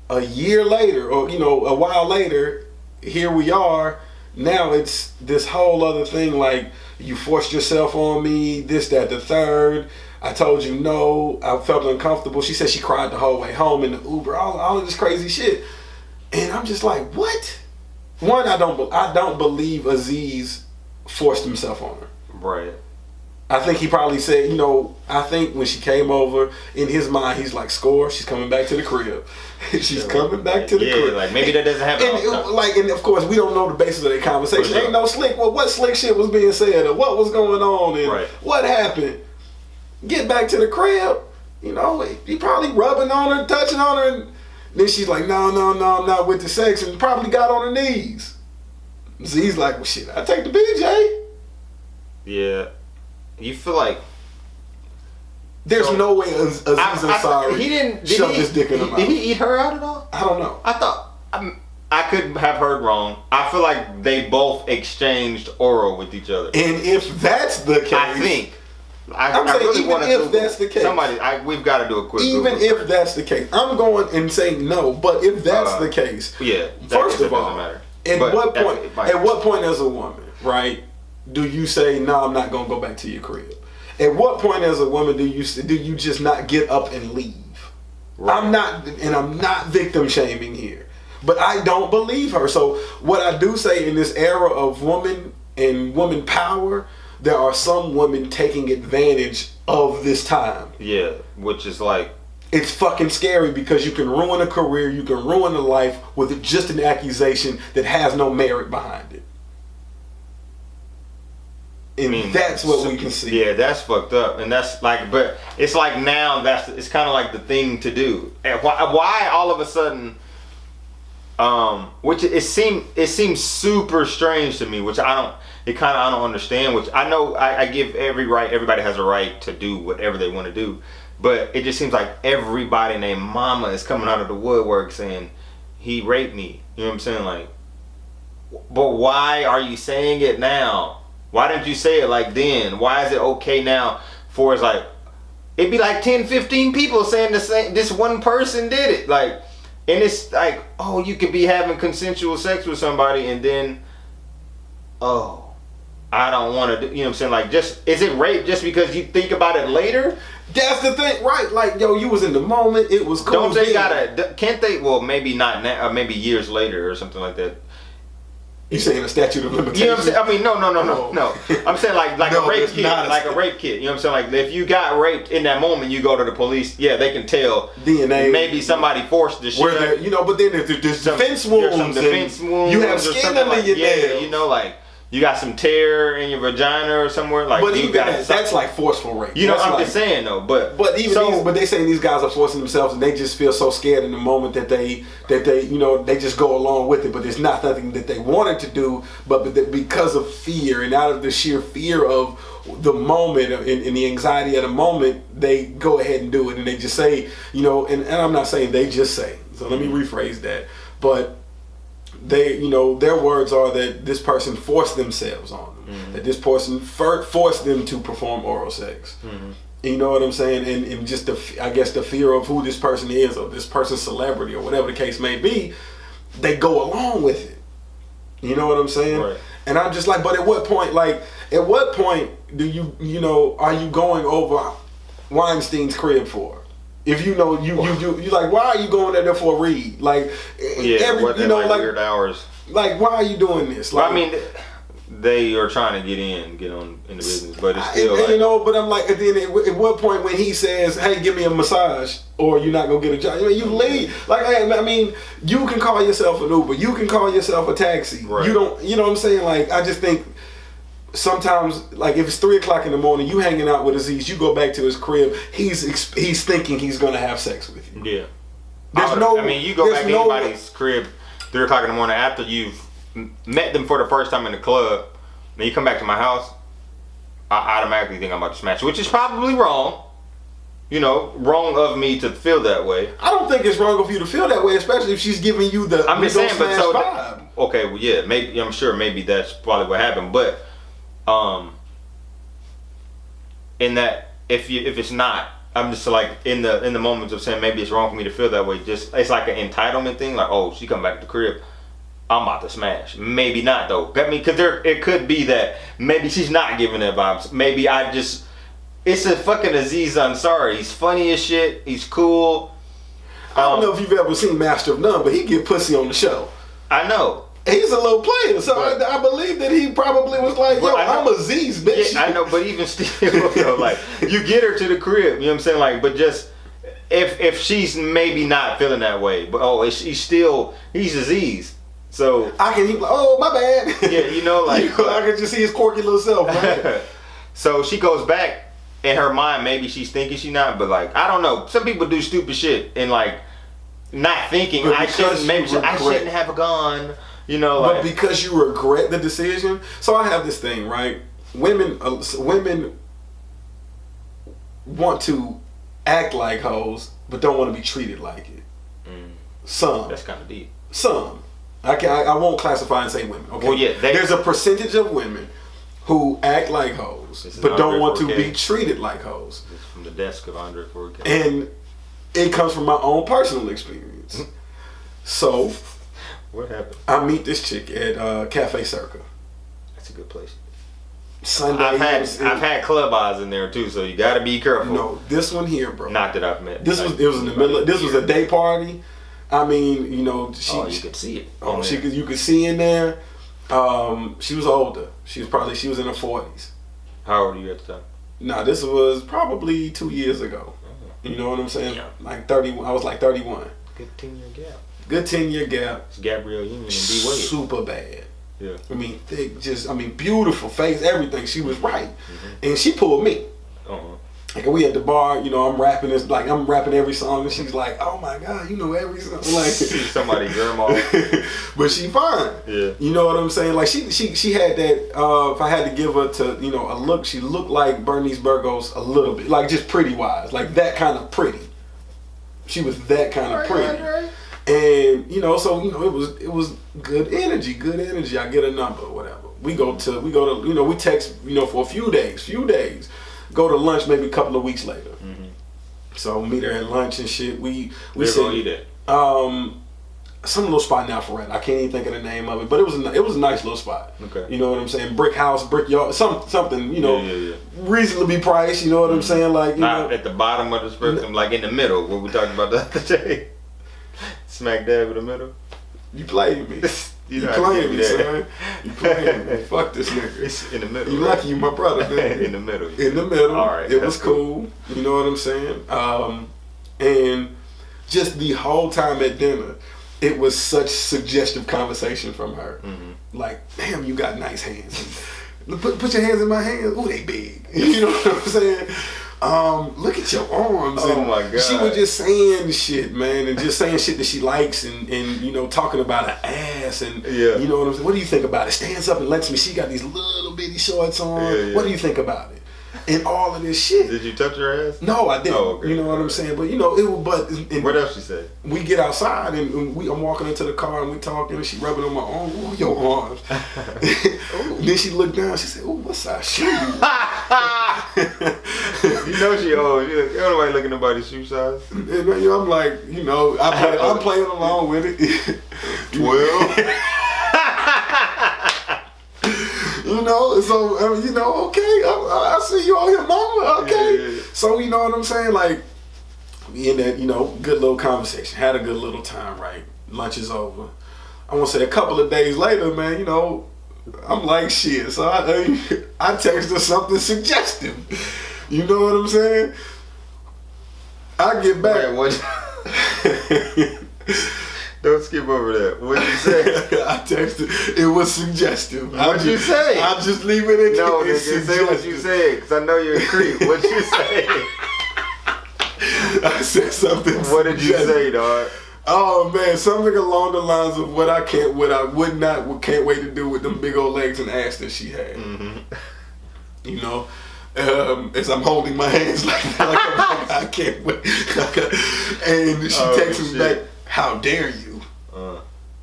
A year later, or a while later, here we are. Now it's this whole other thing, like, you forced yourself on me, this, that, the third. I told you no. I felt uncomfortable. She said she cried the whole way home in the Uber. All of this crazy shit. And I'm just like, what? One, I don't believe Aziz forced himself on her. right. I think he probably said, I think when she came over, in his mind, he's like, score, she's coming back to the crib. She's coming back to the crib. Like maybe that doesn't happen. And of course, we don't know the basis of their conversation. For sure. Ain't no slick. Well, what slick shit was being said, or what was going on, and Right. what happened? Get back to the crib. You know, he probably rubbing on her, touching on her, and then she's like, no, I'm not with the sex, and probably got on her knees. Z's like, well, shit, I take the BJ. Yeah. You feel like there's no way Aziz Ansari he didn't shoved his dick in her mouth. Did he eat her out at all? I don't know. I thought I could have heard wrong. I feel like they both exchanged oral with each other. And if that's the case, I think. I'm saying really even if that's the case, we've got to do a quick. Even Google if that's the case, I'm going and saying no. But if that's the case, yeah. First of all, doesn't matter. At what point as a woman, right, do you say no? I'm not gonna go back to your crib. At what point as a woman do you just not get up and leave? Right. I'm not victim shaming here, but I don't believe her. So what I do say in this era of woman and woman power, there are some women taking advantage of this time. Yeah, which is like, it's fucking scary because you can ruin a career, you can ruin a life with just an accusation that has no merit behind it. And that's what we can see. Yeah, that's fucked up, and that's like, but it's like now it's kind of like the thing to do. And why all of a sudden? Which it seems super strange to me, which I don't understand. Which I know I give everybody has a right to do whatever they want to do, but it just seems like everybody named Mama is coming out of the woodwork saying he raped me. You know what I'm saying? Like, but why are you saying it now? Why didn't you say it like then? Why is it okay now for it's like, it'd be like 10, 15 people saying the same, this one person did it. Like, and it's like, oh, you could be having consensual sex with somebody and then, oh, I don't want to do, you know what I'm saying? Like, just, is it rape just because you think about it later? That's the thing, right? Like, yo, you was in the moment, it was cool. Don't they can't they, well, maybe not now, or maybe years later or something like that. You saying a statute of limitations? You know what I'm saying? I mean, no. I'm saying like No, a rape kit, a rape kit. You know what I'm saying? Like if you got raped in that moment, you go to the police. Yeah, they can tell DNA. Maybe somebody forced the shit. You know, but then there's defense wounds. There's some defense wounds. You have skin under your nails. You know, like you got some tear in your vagina or somewhere. Like, but even that's like forceful rape. You know, that's I'm just saying though. But they saying these guys are forcing themselves, and they just feel so scared in the moment that they they just go along with it. But it's not something that they wanted to do, but because of fear and out of the sheer fear of the moment and the anxiety of the moment, they go ahead and do it, and they just say, you know, and I'm not saying they just say. So let me rephrase that, but. They, you know, their words are that this person forced themselves on them. Mm-hmm. That this person forced them to perform oral sex. Mm-hmm. You know what I'm saying? And just I guess the fear of who this person is, or this person's celebrity, or whatever the case may be, they go along with it. You know what I'm saying? Right. And I'm just like, but at what point do you know, are you going over Weinstein's crib for? If you know you like, why are you going there for a read? Like, weird hours. Like, why are you doing this? Like, I mean, they are trying to get on in the business, but it's still you know. But I'm like, at what point when he says, "Hey, give me a massage," or you're not gonna get a job? I mean, you leave. Like, I mean, you can call yourself an Uber, you can call yourself a taxi. Right. You don't. You know what I'm saying? Like, I just think. Sometimes, like if it's 3:00 in the morning, you hanging out with Aziz, you go back to his crib. He's thinking he's gonna have sex with you. Yeah. You go back to anybody's crib 3:00 in the morning after you've met them for the first time in the club. Then you come back to my house. I automatically think I'm about to smash, which is probably wrong. You know, wrong of me to feel that way. I don't think it's wrong of you to feel that way, especially if she's giving you the. I'm just saying, but so vibe. Okay, well, yeah, maybe I'm sure maybe that's probably what happened, but. In that if it's not, I'm just like in the moments of saying maybe it's wrong for me to feel that way. Just it's like an entitlement thing. Like, oh, she come back to the crib, I'm about to smash. Maybe not though. I mean, because it could be that maybe she's not giving that vibes. Maybe it's a fucking Aziz Ansari. He's funny as shit. He's cool. I don't know if you've ever seen Master of None, but he get pussy on the show. I know. He's a little player, so I believe that he probably was like, yo, I'm Aziz, bitch. Yeah, I know, but even still, though, like, you get her to the crib, you know what I'm saying? Like, but just, if she's maybe not feeling that way, but he's Aziz. So. Oh, my bad. Yeah, you know, like. I can just see his quirky little self, right? So she goes back, in her mind, maybe she's thinking she not, but like I don't know. Some people do stupid shit and like not thinking I shouldn't have a gun. You know, but because you regret the decision. So I have this thing, right? Women want to act like hoes, but don't want to be treated like it. Some. That's kind of deep. Some. I won't classify and say women. Okay. Well, yeah. There's a percentage of women who act like hoes, but don't want to be treated like hoes. It's from the desk of Andre 4K. And it comes from my own personal experience. So, what happened? I meet this chick at Cafe Circa. That's a good place. Sunday. I've had club eyes in there too, so you got to be careful. No, this one here, bro. Not that I've met. It was in the middle. This was a day party. I mean, you know, you could see it. You could see in there. She was older. She was in her 40s. How old were you at the time? Nah, this was probably 2 years ago. You know what I'm saying? Yeah. Like 31. I was like 31. Good 10-year gap. Good 10-year gap. It's Gabrielle Union and D Wade. Super bad. Yeah. I mean, thick, beautiful face, everything. She was right. And she pulled me. Like we at the bar, you know, I'm rapping every song, and she's like, "Oh my God, you know every song." Like somebody grandma, but she fine. Yeah, you know what I'm saying? Like she had that. If I had to give her to a look, she looked like Bernice Burgos a little bit, like just pretty wise, like that kind of pretty. She was that kind of pretty, and so it was good energy. I get a number, or whatever. We go to we text for a few days. Go to lunch maybe a couple of weeks later. So meet her at lunch and shit. We go eat it. Some little spot in Alpharetta. I can't even think of the name of it, but it was a nice little spot. Okay. You know what I'm saying? Brick house, brick yard, something reasonably priced. You know what I'm saying? Like not at the bottom of the spectrum, like in the middle. What we talked about the other day. Smack dab in the middle. You played me. You playing me, son. You playing me. Fuck this nigga. It's in the middle. You lucky you my brother, man. In the middle. In the middle. All right. It was cool. You know what I'm saying? And just the whole time at dinner, it was such suggestive conversation from her. Like, damn, you got nice hands. Put your hands in my hands. Ooh, they big. You know what I'm saying? Look at your arms. Oh my God. She was just saying shit, man, and just saying shit that she likes, and talking about her ass, and you know what I'm saying. What do you think about it? Stands up and lets me. She got these little bitty shorts on. Yeah. What do you think about it? And all of this shit. Did you touch her ass? No, I didn't. Oh, okay. You know what I'm saying? But it was. But what else she said? We get outside and I'm walking into the car and we talking, and she rubbing on my arm. Ooh, your arms. Then she looked down. She said, "Ooh, what size shoe?" You know she old. She like, ain't nobody looking at nobody's shoe size. And I'm like, I'm playing along with it. 12. So okay, I see you on here, mama. Okay, Yeah. So you know what I'm saying? Like, we in that, good little conversation, had a good little time, right? Lunch is over. I want to say a couple of days later, man. I'm like shit. So I text her something suggestive. You know what I'm saying? I get back. Wait, what? Don't skip over that. What'd you say? I texted. It was suggestive. What'd you say? I'll just leave it at no, nigga, say what you said, because I know you're a creep. What'd you say? I said something. What did you say, dog? Oh man, something along the lines of what I can't wait to do with them big old legs and ass that she had. As I'm holding my hands like that, I can't wait. And she texts me back, "How dare you?"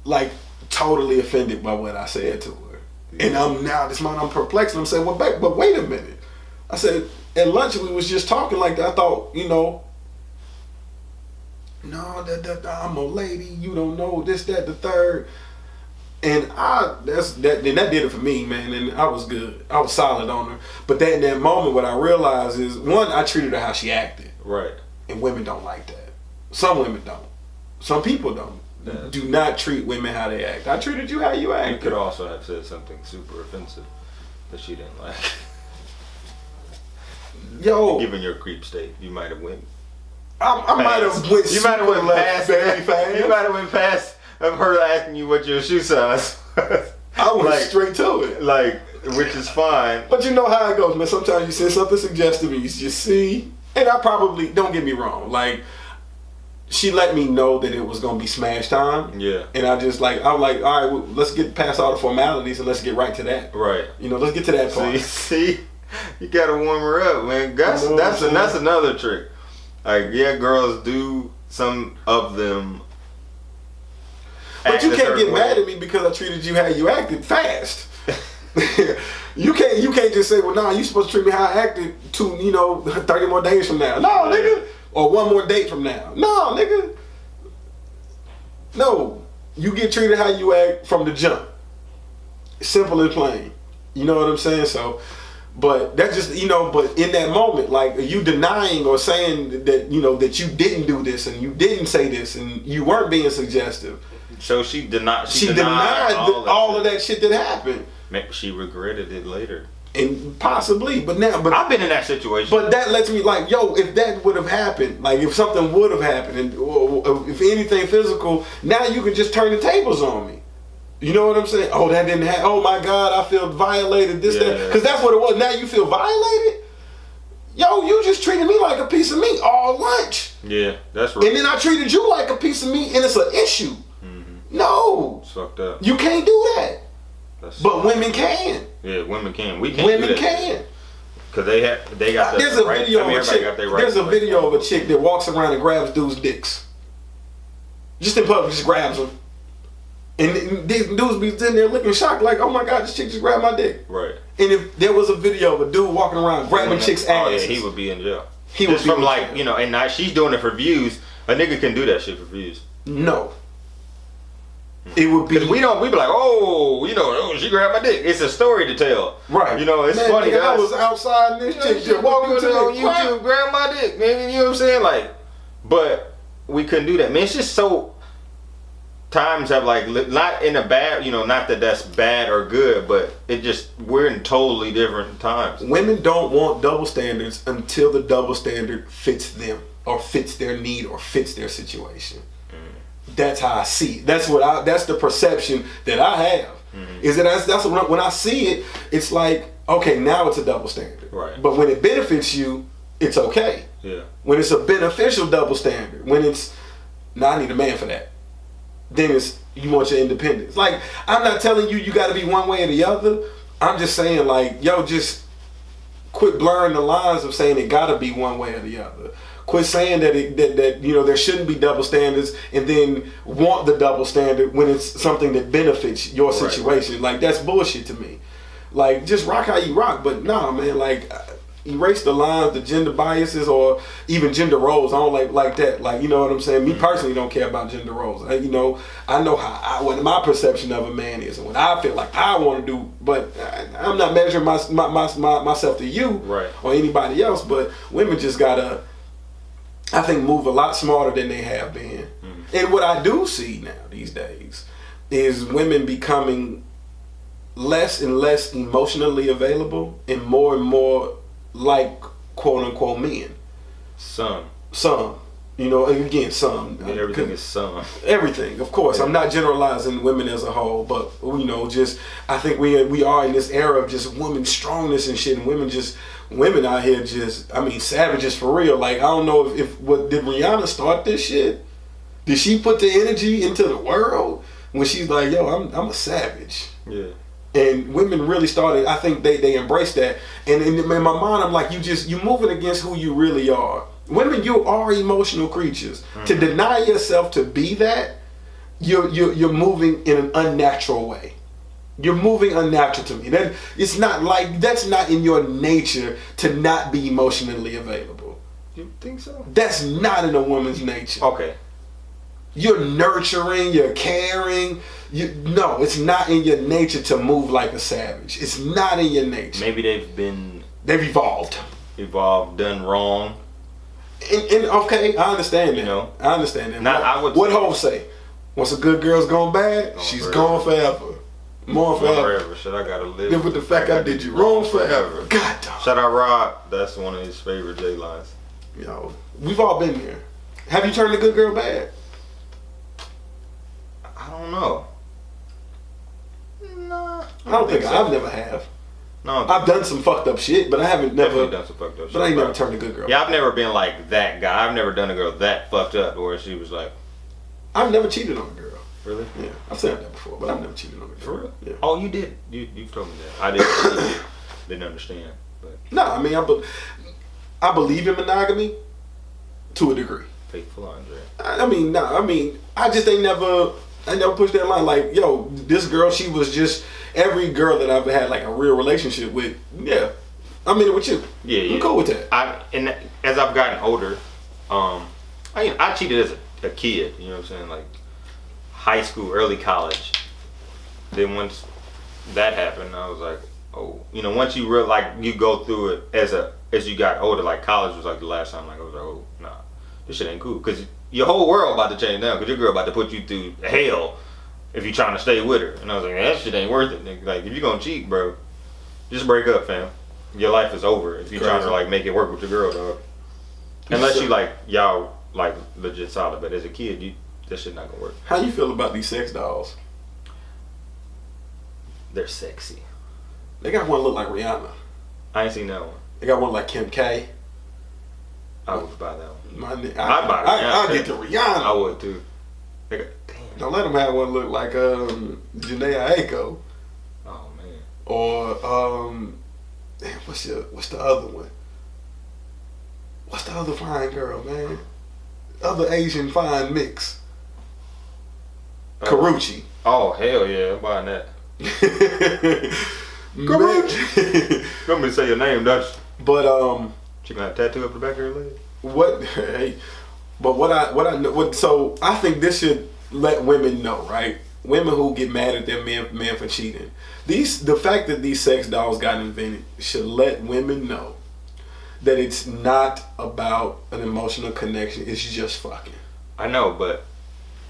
Like totally offended by what I said to her. And I'm perplexed. And I'm saying, well, babe, but wait a minute. I said, at lunch we was just talking like that. I thought, no, I'm a lady. You don't know this, that, the third. And that did it for me, man. And I was good. I was solid on her. But in that moment, what I realized is, one, I treated her how she acted. Right. And women don't like that. Some women don't. Some people don't. Yeah. Do not treat women how they act. I treated you how you act. You could also have said something super offensive that she didn't like. Yo, Given your creep state, you might have went. I might have went. You might have went past. very fast. You might have went past of her asking you what your shoe size was. I went straight to it. Like, which is fine. But you know how it goes, man. Sometimes you say something suggestive and you just see, and I probably, don't get me wrong, like, she let me know that it was going to be smash time. Yeah. And I'm like, all right, well, let's get past all the formalities and let's get right to that. Right. You know, let's get to that part. See, you got to warm her up, man. That's another trick. Like, yeah, girls do, some of them. But you can't get mad at me because I treated you how you acted fast. You can't just say, well, nah, you supposed to treat me how I acted 30 more days from now. No, nigga. Or one more date from now. No, nigga. No. You get treated how you act from the jump. Simple and plain. You know what I'm saying? So, but that's just, but in that moment, like, you denying or saying that, that you didn't do this and you didn't say this and you weren't being suggestive. So she denied all of that shit that happened. Maybe she regretted it later. And possibly, but I've been in that situation. But that lets me like, if that would have happened, like if something would have happened, or if anything physical, now you can just turn the tables on me. You know what I'm saying? Oh, that didn't happen. Oh my God, I feel violated. That, because that's what it was. Now you feel violated. Yo, you just treated me like a piece of meat all lunch. Yeah, that's right. And then I treated you like a piece of meat, and it's an issue. Mm-hmm. No, it's fucked up. You can't do that. But women can. Yeah, women can. We can't. Women can. Cause they got the There's a right. video I mean, of a chick. There's a video of a chick that walks around and grabs dudes' dicks. Just in public, just grabs them. And these dudes be sitting there looking shocked, like, "Oh my God, this chick just grabbed my dick." Right. And if there was a video of a dude walking around grabbing chicks' ass, oh yeah, he would be in jail. He would be from like jail. And now she's doing it for views. A nigga can do that shit for views. No. It would be. We be like, oh, she grabbed my dick. It's a story to tell. Right. It's funny. Nigga, I was outside and this chick just walking to on YouTube, grab my dick, man. You know what I'm saying? Like, but we couldn't do that, man. It's just so. Times have like not in a bad, not that that's bad or good, but we're in totally different times. Women don't want double standards until the double standard fits them or fits their need or fits their situation. That's how I see it. That's the perception that I have. Mm-hmm. Is that that's when I see it, it's like, okay, now it's a double standard. Right. But when it benefits you, it's okay. Yeah. When it's a beneficial double standard, when it's, I need a man for that. Then it's, you want your independence. Like, I'm not telling you got to be one way or the other. I'm just saying, like, just quit blurring the lines of saying it got to be one way or the other. Quit saying that there shouldn't be double standards and then want the double standard when it's something that benefits your situation. Right. Like, that's bullshit to me. Like, just rock how you rock, but nah, man, like, erase the lines, the gender biases, or even gender roles. I don't like that. Like, you know what I'm saying? Me personally don't care about gender roles. I know what my perception of a man is and what I feel like I want to do, but I'm not measuring myself to you or anybody else. But women just gotta, I think, move a lot smarter than they have been. Mm-hmm. And what I do see now these days is women becoming less and less emotionally available and more like quote unquote men. Some. Again, some. Yeah, everything is some. Everything, of course. Yeah. I'm not generalizing women as a whole, but I think we are in this era of just women strongness and shit, and women out here savages for real. Like, I don't know if did Rihanna start this shit? Did she put the energy into the world when she's like, yo, I'm a savage? Yeah. And women really started, I think they embraced that. And in my mind, I'm like, you moving against who you really are. Women, you are emotional creatures. Mm-hmm. To deny yourself to be that, you're moving in an unnatural way. You're moving unnatural to me. That's not in your nature to not be emotionally available. You think so? That's not in a woman's nature. Okay. You're nurturing, you're caring. No, it's not in your nature to move like a savage. It's not in your nature. Maybe they've evolved. Done wrong. And okay, I understand that. I understand that. What Hov say? Once a good girl's gone bad, she's gone forever. More forever. Shit, I gotta live with the fact I did you wrong forever. God damn. Shout out Rob. That's one of his favorite J lines. We've all been there. Have you turned a good girl bad? I don't know. No, I don't think I've never have. No, I've done some fucked up shit, but I haven't never done some fucked up shit. But I ain't never turned a good girl. Yeah, I've never been like that guy. I've never done a girl that fucked up where she was like. I've never cheated on a girl. Really? Yeah, I've said that before, but I've never cheated on a girl. For real? Yeah. Oh, you did. You've told me that. I didn't understand. But No, I mean I believe in monogamy to a degree. faithful Andre. I just ain't never pushed that line. Like, yo, this girl, she was just every girl that I've had like a real relationship with. Yeah, I'm in it with you. Yeah, I'm cool with that. And as I've gotten older, I cheated as a kid. You know what I'm saying? Like high school, early college. Then once that happened, I was like, oh, once you you go through it as you got older. Like college was like the last time. Like I was like, oh, nah, this shit ain't cool. Cause your whole world about to change now. Cause your girl about to put you through hell if you trying to stay with her. And I was like, that shit ain't worth it. Nigga. Like if you gonna cheat, bro, just break up, fam. Your life is over if you trying to like make it work with your girl, dog. Unless you like y'all like legit solid. But as a kid, that shit not gonna work. How you feel about these sex dolls? They're sexy. They got one look like Rihanna. I ain't seen that one. They got one like Kim K. I would buy that one. I'd buy Rihanna. I'll get to Rihanna. I would too. Damn. Don't let them have one look like Janae Aiko. Oh man. Or damn, what's the other one? What's the other fine girl, man? Other Asian fine mix. Karuchi. Oh hell yeah, I'm buying that. Karuchi. You want me to say your name, don't you? But She gonna have a tattoo up the back of her leg. what? Hey, but what I know. So I think this should let women know, right? Women who get mad at their men for cheating. The fact that these sex dolls got invented should let women know that it's not about an emotional connection. It's just fucking. I know, but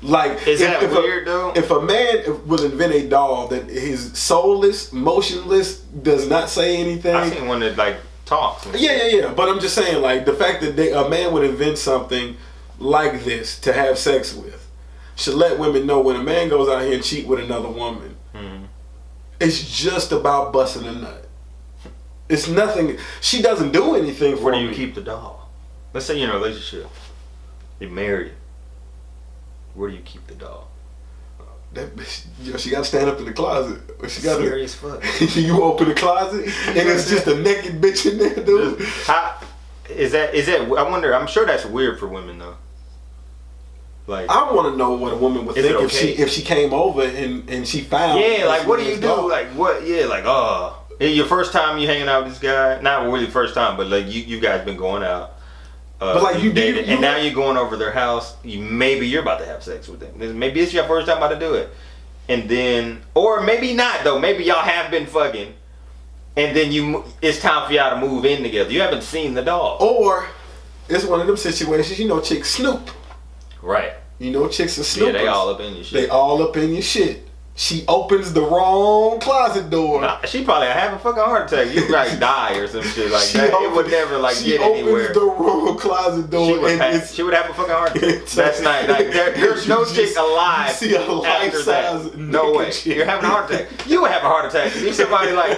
like, is that weird though? If a man will invent a doll that is soulless, motionless, does not say anything. I seen one that like talks. Yeah. But I'm just saying, like, the fact that a man would invent something like this to have sex with should let women know when a man goes out here and cheat with another woman, it's just about busting a nut. It's nothing. She doesn't do anything for Where do me. you keep the doll? Let's say you're in a relationship. You're married. Where do you keep the doll? That bitch, she got to stand up in the closet. She got Serious fuck. You open the closet and it's just a naked bitch in there, dude. How is that? I wonder. I'm sure that's weird for women though. Like, I want to know what a woman would Is think it okay? if she came over and she found. yeah, like what do you this do? dog. Like what? Yeah, like your first time you hanging out with this guy. Not really first time, but like you guys been going out. But like you dated, you and now you're going over their house. Maybe you're about to have sex with them. Maybe it's your first time about to do it, and then, or maybe not though. Maybe y'all have been fucking, and then it's time for y'all to move in together. You haven't seen the dog, Or it's one of them situations. Chicks snoop. right? Chicks are snoopers. Yeah, they all up in your shit. They all up in your shit. She opens the wrong closet door. Nah, she probably have a fucking heart attack. You like die or some shit like that. It would never like get anywhere. She opens the wrong closet door. She would have a fucking heart attack. That's not like there's no chick alive. See a after that. No way. You're having a heart attack. You would have a heart attack. You somebody like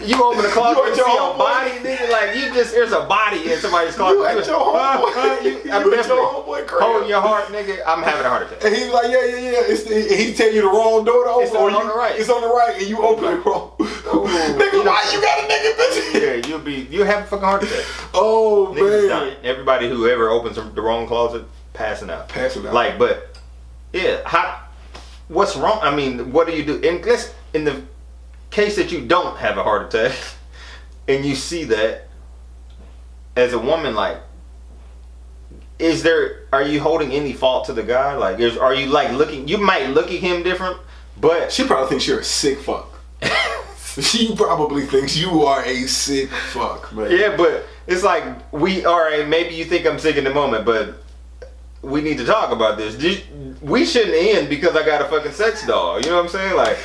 you open the closet and see a body, nigga. Like there's a body in somebody's closet. You at your homeboy. You at your homeboy crib. Holding your heart, nigga. I'm having a heart attack. And he's like, yeah. He tell you the wrong door to open. It's on the right. It's on the right, and you open it wrong. Nigga, why you got a nigga bitch? Yeah, you have a fucking heart attack. Oh Niggas man. dying. Everybody who ever opens the wrong closet, passing out. Like, but yeah, what's wrong? I mean, what do you do? In the case that you don't have a heart attack, and you see that as a woman, like, are you holding any fault to the guy? Like, are you like looking? You might look at him different, but She probably thinks you're a sick fuck. She probably thinks you are a sick fuck, man. yeah, but it's like alright, maybe you think I'm sick in the moment, but we need to talk about this. We shouldn't end because I got a fucking sex doll. You know what I'm saying? Like,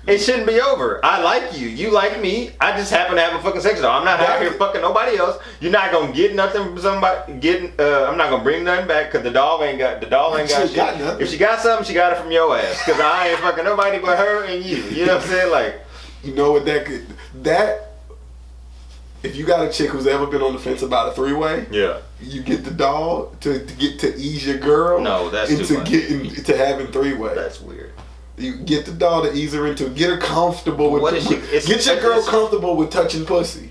It shouldn't be over. I like you. You like me. I just happen to have a fucking sex doll. I'm not out here fucking nobody else. You're not gonna get nothing from somebody. I'm not gonna bring nothing back because the dog ain't got shit. If she got something, she got it from your ass. Because I ain't fucking nobody but her and you. You know what I'm saying? Like, you know what that. If you got a chick who's ever been on the fence about a three-way, yeah, you get the dog to get to ease your girl. No, that's into too much. to having three-way. That's weird. You get the dog to ease her into it. Get her comfortable with. Get your girl comfortable with touching pussy.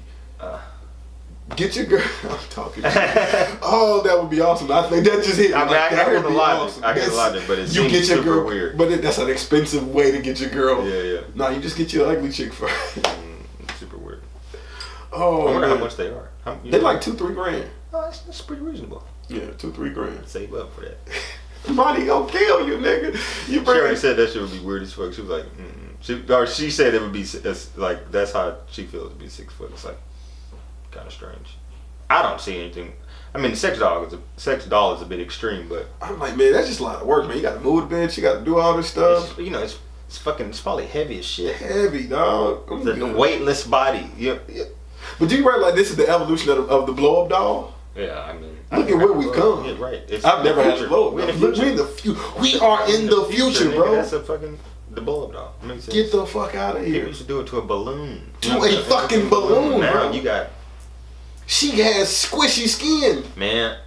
Get your girl. I'm talking. Oh, that would be awesome. I think that just hit. I mean, like, I hear the logic. Awesome. I hear the logic, but it's super girl, weird. But that's an expensive way to get your girl. Yeah. No, you just get your ugly chick first. Super weird. Oh, I wonder how much they are. They're like $2-3 grand. Oh, that's pretty reasonable. Yeah, $2-3 grand. Save up for that. Money gonna kill you, nigga. She already said that shit would be weird as fuck. She was like, she said it would be like that's how she feels to be 6 foot. It's like kind of strange. I don't see anything. I mean, the sex doll is a bit extreme, but I'm like, man, that's just a lot of work, man. You got to move the bench, you got to do all this stuff. It's probably heavy as shit. Heavy, dog. The weightless body. Yeah. But do you realize this is the evolution of the blow up doll? Yeah, I mean, look at where we've come. Yeah, right. I've never had a blow up. We are in the future, bro. That's the blow up doll. Makes sense. Get the fuck out of here. People used to do it to a balloon. To a fucking balloon. Now bro. you got. She has squishy skin. Man,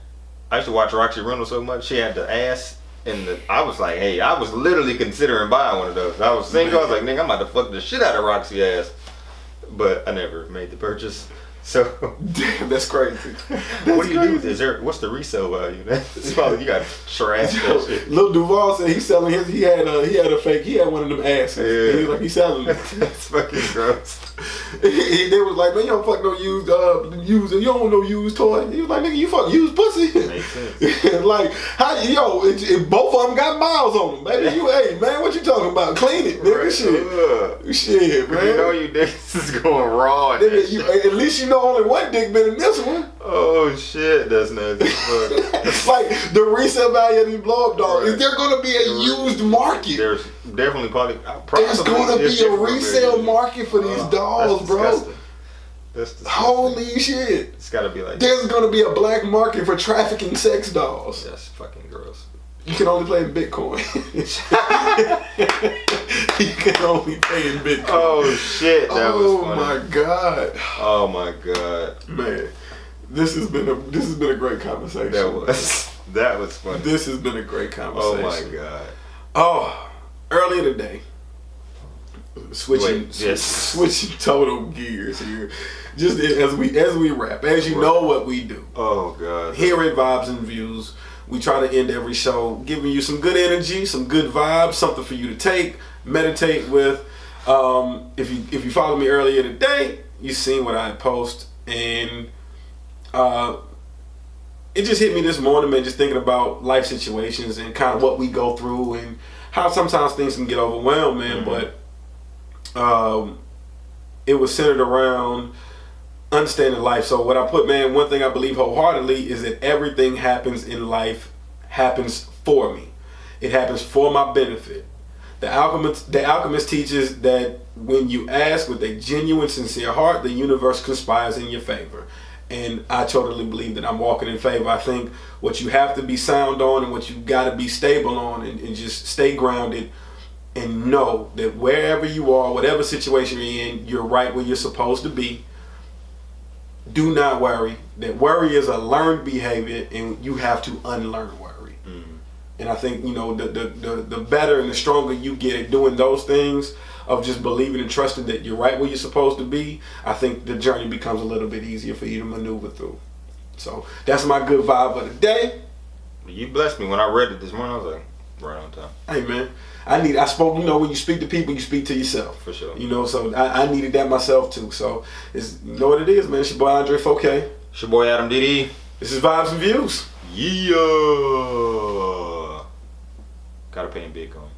I used to watch Roxy Reynolds so much. She had the ass and I was like, hey, I was literally considering buying one of those. I was single. I was like, nigga, I'm about to fuck the shit out of Roxy ass. But I never made the purchase. So damn, that's crazy. What do you do? What's the resale value? That's probably you got trash that shit. Lil Duval said he's selling his. He had one of them asses. Yeah. And he was like, he's selling it. That's fucking gross. They was like, man, you don't fuck no used, you don't want no used toy. He was like, nigga, you fuck used pussy. Makes sense. Like, how both of them got miles on them, baby. Hey, man, what you talking about? Clean it, nigga. Right. Shit, man. You know you niggas is going raw. Nigga, at least you know only one dick been in this one. Oh shit, that's nasty. Fuck. Like the resale value of these blow up dolls. Is there gonna be a used market? There's definitely probably there's gonna be a resale market for these dolls, bro. Disgusting. That's disgusting. Holy shit. It's gotta be like there's gonna be a black market for trafficking sex dolls. That's fucking gross. You can only play in Bitcoin. You can only play in Bitcoin. Oh shit, that was funny. Oh my god. Oh my god. Man, this has been a great conversation. That was funny. This has been a great conversation. Oh my god. Oh, earlier today, switching total gears here. Just as we wrap, as you know what we do. Oh god. Here at Vibes and Views, we try to end every show giving you some good energy, some good vibes, something for you to take, meditate with. If you followed me earlier today, you seen what I post, and it just hit me this morning, man, just thinking about life situations and kind of what we go through and how sometimes things can get overwhelmed, man. Mm-hmm. But it was centered around understanding life. So what I put, man, one thing I believe wholeheartedly is that everything happens in life happens for me. It happens for my benefit. The alchemist teaches that when you ask with a genuine, sincere heart, the universe conspires in your favor. And I totally believe that I'm walking in favor. I think what you have to be sound on and what you got to be stable on and just stay grounded and know that wherever you are, whatever situation you're in, you're right where you're supposed to be. Do not worry. That worry is a learned behavior and you have to unlearn worry. Mm-hmm. And I think, the better and the stronger you get at doing those things, of just believing and trusting that you're right where you're supposed to be, I think the journey becomes a little bit easier for you to maneuver through. So that's my good vibe of the day. You blessed me when I read it this morning. I was like, right on time. Hey man, I spoke. When you speak to people, you speak to yourself. For sure. So I needed that myself too. So you know what it is, man. It's your boy Andre 4K. It's your boy Adam DD. This is Vibes and Views. Yeah. Gotta pay in Bitcoin.